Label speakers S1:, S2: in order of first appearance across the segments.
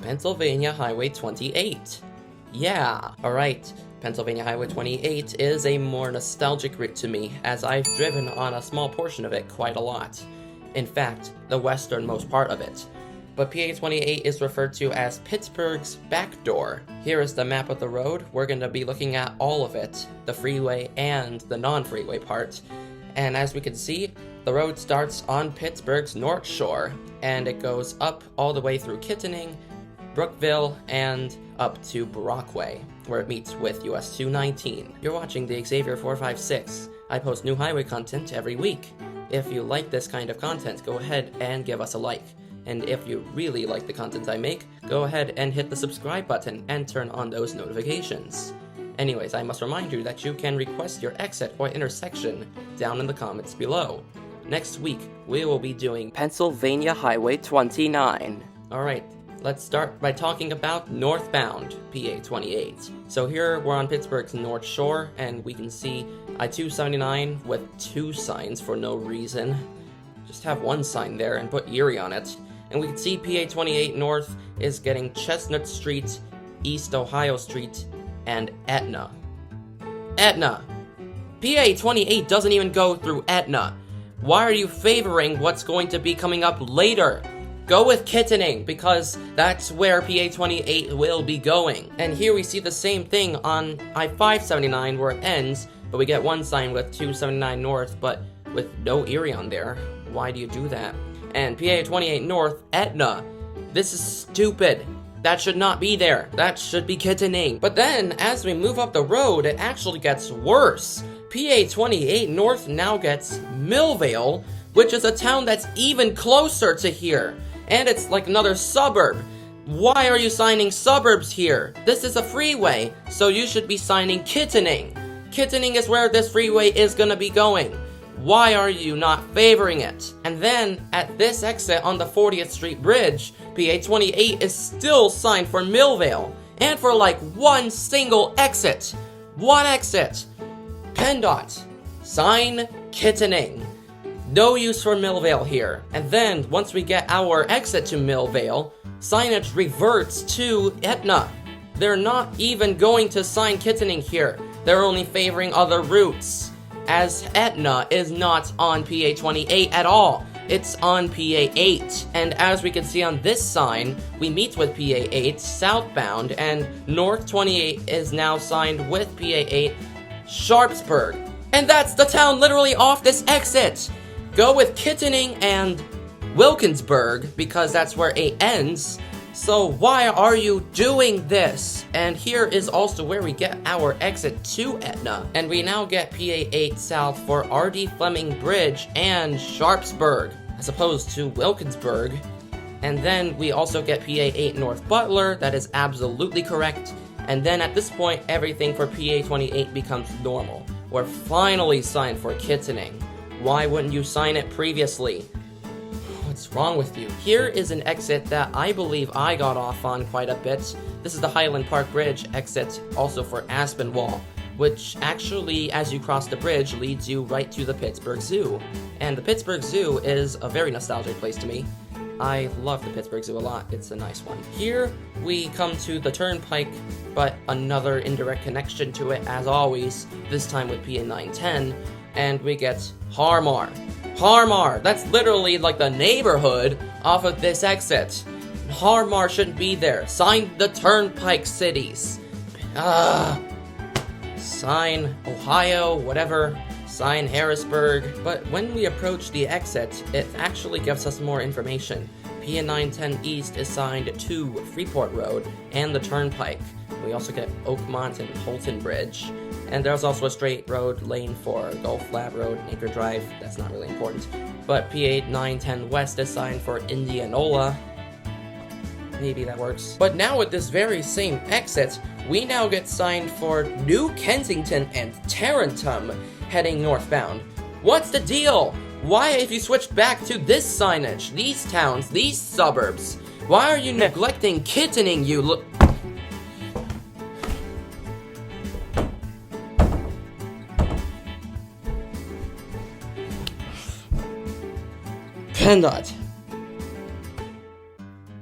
S1: Pennsylvania Highway 28. Yeah, alright. Pennsylvania Highway 28 is a more nostalgic route to me, as I've driven on a small portion of it quite a lot. In fact, the westernmost part of it. But PA 28 is referred to as Pittsburgh's back door. Here is the map of the road. We're going to be looking at all of it, the freeway and the non-freeway part. And as we can see, the road starts on Pittsburgh's North Shore, and it goes up all the way through Kittening, Brookville, and up to Brockway, where it meets with US 219. You're watching the Xavier 456. I post new highway content every week. If you like this kind of content, go ahead and give us a like. And if you really like the content I make, go ahead and hit the subscribe button and turn on those notifications. Anyways, I must remind you that you can request your exit or intersection down in the comments below. Next week, we will be doing Pennsylvania Highway 29. Alright, let's start by talking about northbound PA 28. So here we're on Pittsburgh's North Shore, and we can see I-279 with two signs for no reason. Just have one sign there and put Erie on it. And we can see PA 28 North is getting Chestnut Street, East Ohio Street, and Etna. Etna! PA 28 doesn't even go through Etna. Why are you favoring what's going to be coming up later? Go with Kittening, because that's where PA 28 will be going. And here we see the same thing on I-579 where it ends, but we get one sign with 279 North, but with no Erie on there. Why do you do that? And PA 28 North, Etna. This is stupid. That should not be there. That should be Kittening. But then, as we move up the road, it actually gets worse. PA 28 North now gets Millvale, which is a town that's even closer to here. And it's like another suburb. Why are you signing suburbs here? This is a freeway, so you should be signing Kittening. Kittening is where this freeway is gonna be going. Why are you not favoring it? And then, at this exit on the 40th Street Bridge, PA 28 is still signed for Millvale. And for like one single exit. One exit. PENNDOT. Sign Kittening. No use for Millvale here. And then, once we get our exit to Millvale, signage reverts to Etna. They're not even going to sign Kittening here. They're only favoring other routes, as Etna is not on PA 28 at all. It's on PA 8. And as we can see on this sign, we meet with PA 8 southbound, and North 28 is now signed with PA 8 Sharpsburg. And that's the town literally off this exit. Go with Kittening and Wilkinsburg, because that's where 8 ends. So why are you doing this? And here is also where we get our exit to Etna. And we now get PA 8 south for R.D. Fleming Bridge and Sharpsburg, as opposed to Wilkinsburg. And then we also get PA 8 North Butler. That is absolutely correct. And then at this point, everything for PA 28 becomes normal. We're finally signed for Kittening. Why wouldn't you sign it previously? What's wrong with you? Here is an exit that I believe I got off on quite a bit. This is the Highland Park Bridge exit, also for Aspinwall, which actually, as you cross the bridge, leads you right to the Pittsburgh Zoo. And the Pittsburgh Zoo is a very nostalgic place to me. I love the Pittsburgh Zoo a lot. It's a nice one. Here, we come to the Turnpike, but another indirect connection to it, as always, this time with PA 910, and we get Harmar. Harmar! That's literally like the neighborhood off of this exit. Harmar shouldn't be there. Sign the Turnpike cities. Sign Ohio, whatever. Sign Harrisburg. But when we approach the exit, it actually gives us more information. PA 910 East is signed to Freeport Road and the Turnpike. We also get Oakmont and Holton Bridge. And there's also a straight road lane for Gulf Lab Road and Acre Drive. That's not really important. But PA 910 West is signed for Indianola. Maybe that works. But now with this very same exit, we now get signed for New Kensington and Tarentum heading northbound. What's the deal? Why, if you switch back to this signage, these towns, these suburbs, why are you neglecting Kittening, you look? PENNDOT.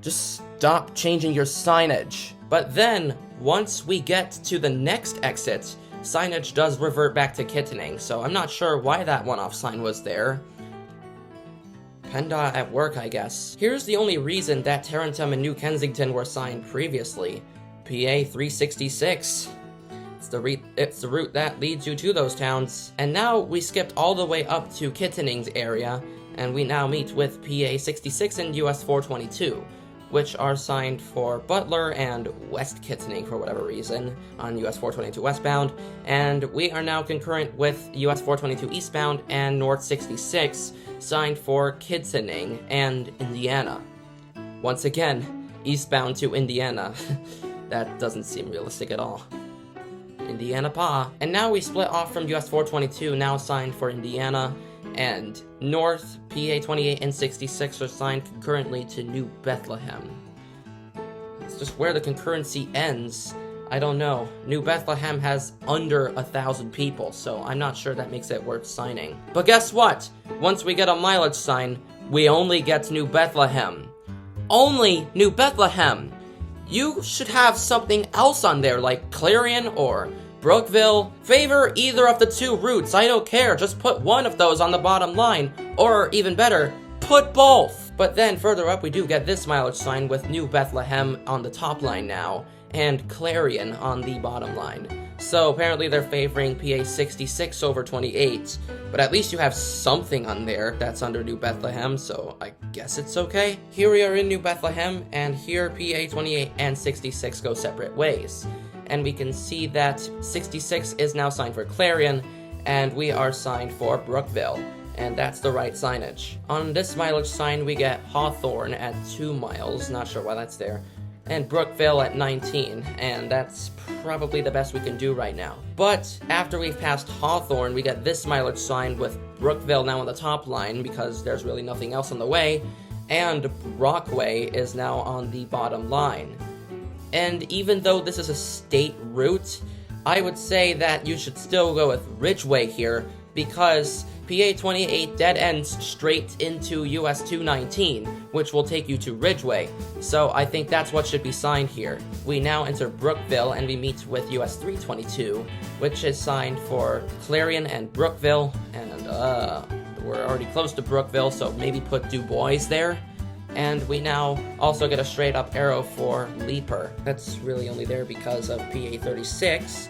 S1: Just stop changing your signage. But then, once we get to the next exit, signage does revert back to Kittening, so I'm not sure why that one-off sign was there. PENNDOT at work, I guess. Here's the only reason that Tarentum and New Kensington were signed previously. PA 366. It's the route that leads you to those towns. And now we skipped all the way up to Kittening's area, and we now meet with PA 66 and US 422, which are signed for Butler and West Kittening for whatever reason on US 422 westbound, and we are now concurrent with US 422 eastbound and North 66, signed for Kittening and Indiana. Once again, eastbound to Indiana. That doesn't seem realistic at all. Indiana Pa. And now we split off from US 422, now signed for Indiana, and North, PA 28 and 66 are signed concurrently to New Bethlehem. It's just where the concurrency ends. I don't know. New Bethlehem has under 1,000 people, so I'm not sure that makes it worth signing. But guess what? Once we get a mileage sign, we only get New Bethlehem. Only New Bethlehem! You should have something else on there, like Clarion or Brookville. Favor either of the two routes, I don't care. Just put one of those on the bottom line, or even better, put both. But then further up we do get this mileage sign with New Bethlehem on the top line now, and Clarion on the bottom line. So apparently they're favoring PA 66 over 28, but at least you have something on there that's under New Bethlehem, so I guess it's okay. Here we are in New Bethlehem, and here PA 28 and 66 go separate ways. And we can see that 66 is now signed for Clarion, and we are signed for Brookville. And that's the right signage. On this mileage sign, we get Hawthorne at 2 miles, not sure why that's there, and Brookville at 19, and that's probably the best we can do right now. But after we've passed Hawthorne, we get this mileage sign with Brookville now on the top line, because there's really nothing else on the way, and Brockway is now on the bottom line. And even though this is a state route, I would say that you should still go with Ridgeway here, because PA 28 dead ends straight into US 219, which will take you to Ridgeway, so I think that's what should be signed here. We now enter Brookville and we meet with US 322, which is signed for Clarion and Brookville, and we're already close to Brookville, so maybe put Du Bois there. And we now also get a straight up arrow for Leaper. That's really only there because of PA 36.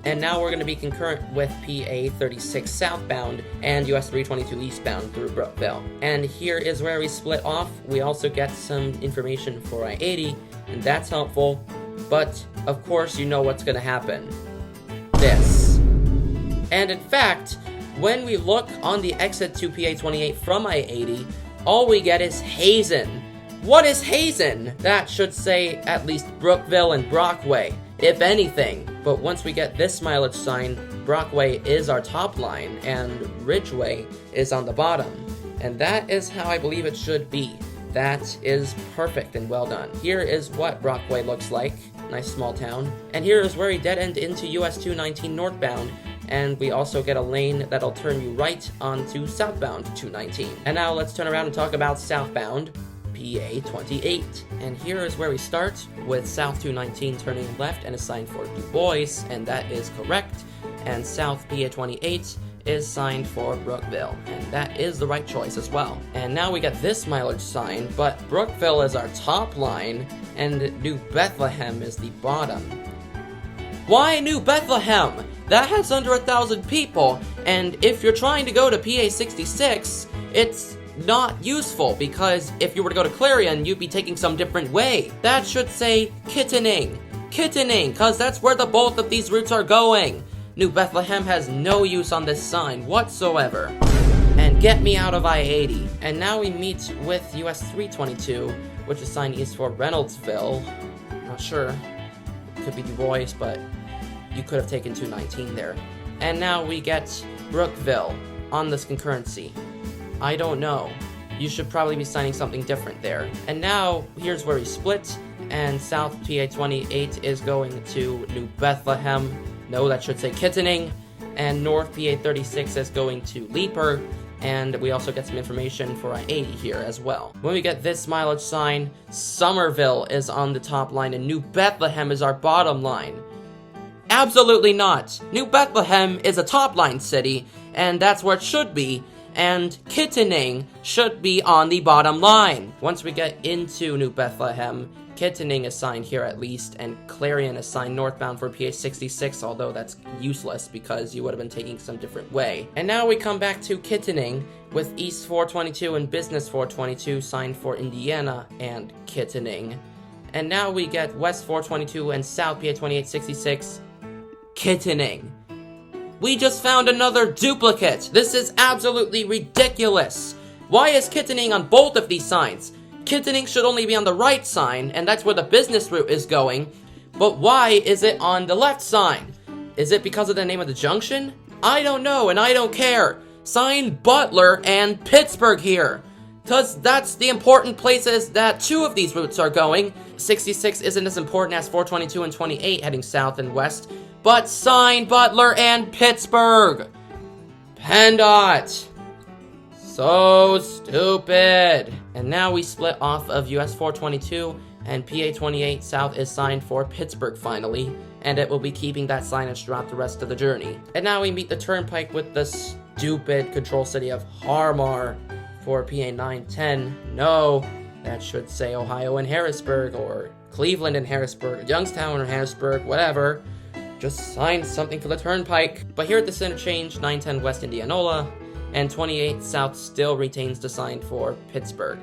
S1: And now we're going to be concurrent with PA 36 southbound and US 322 eastbound through Brookville. And here is where we split off. We also get some information for I-80, and that's helpful. But, of course, you know what's going to happen. This. And in fact, when we look on the exit to PA 28 from I-80, all we get is Hazen. What is Hazen? That should say at least Brookville and Brockway, if anything. But once we get this mileage sign, Brockway is our top line, and Ridgeway is on the bottom. And that is how I believe it should be. That is perfect and well done. Here is what Brockway looks like. Nice small town. And here is where we dead end into US 219 northbound, and we also get a lane that'll turn you right onto southbound 219. And now let's turn around and talk about southbound PA 28. And here is where we start with South 219 turning left and is signed for Du Bois, and that is correct. And South PA 28 is signed for Brookville, and that is the right choice as well. And now we get this mileage sign, but Brookville is our top line, and New Bethlehem is the bottom. Why New Bethlehem? That has under 1,000 people, and if you're trying to go to PA 66, it's not useful, because if you were to go to Clarion, you'd be taking some different way. That should say Kittening, because that's where the both of these routes are going. New Bethlehem has no use on this sign whatsoever. And get me out of I-80. And now we meet with US 322, which is signed east for Reynoldsville. Not sure. It could be Du Bois, but you could have taken 219 there. And now we get Brookville on this concurrency. I don't know. You should probably be signing something different there. And now, here's where we split, and South PA 28 is going to New Bethlehem. No, that should say Kittening. And North PA 36 is going to Leaper. And we also get some information for I-80 here as well. When we get this mileage sign, Somerville is on the top line and New Bethlehem is our bottom line. Absolutely not! New Bethlehem is a top line city, and that's where it should be, and Kittening should be on the bottom line. Once we get into New Bethlehem, Kittening is signed here at least, and Clarion is signed northbound for PA 66, although that's useless because you would have been taking some different way. And now we come back to Kittening with East 422 and Business 422 signed for Indiana and Kittening. And now we get West 422 and South PA 2866, Kittening. We just found another duplicate. This is absolutely ridiculous. Why is Kittening on both of these signs? Kittening should only be on the right sign, and that's where the business route is going. But why is it on the left sign? Is it because of the name of the junction? I don't know, and I don't care. Sign Butler and Pittsburgh here. Cause that's the important places that two of these routes are going. 66 isn't as important as 422 and 28 heading south and west. But sign Butler and Pittsburgh. PENNDOT. So stupid. And now we split off of US 422 and PA 28 South is signed for Pittsburgh finally, and it will be keeping that signage throughout the rest of the journey. And now we meet the turnpike with the stupid control city of Harmar for PA 910. No, that should say Ohio and Harrisburg, or Cleveland and Harrisburg, Youngstown or Harrisburg, whatever. Just sign something for the turnpike. But here at this interchange, 910 West Indianola, and 28 South still retains the sign for Pittsburgh,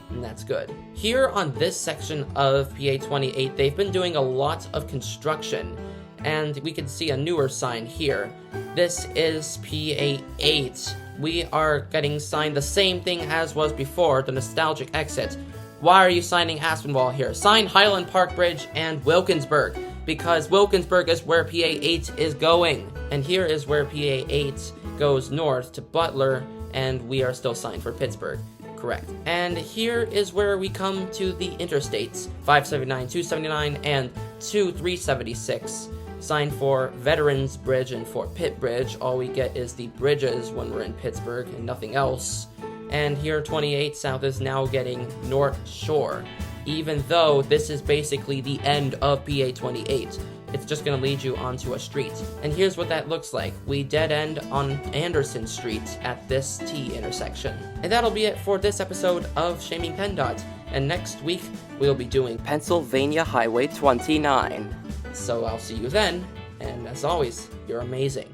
S1: and that's good. Here on this section of PA 28, they've been doing a lot of construction, and we can see a newer sign here. This is PA 8. We are getting signed the same thing as was before, the nostalgic exit. Why are you signing Aspinwall here? Sign Highland Park Bridge and Wilkinsburg, because Wilkinsburg is where PA 8 is going. And here is where PA 8 goes north to Butler, and we are still signed for Pittsburgh. Correct. And here is where we come to the interstates, 579, 279, and 2376. Signed for Veterans Bridge and Fort Pitt Bridge. All we get is the bridges when we're in Pittsburgh and nothing else. And here 28 South is now getting North Shore, even though this is basically the end of PA 28. It's just going to lead you onto a street. And here's what that looks like. We dead end on Anderson Street at this T intersection. And that'll be it for this episode of Shaming PENNDOT. And next week, we'll be doing Pennsylvania Highway 29. So I'll see you then, and as always, you're amazing.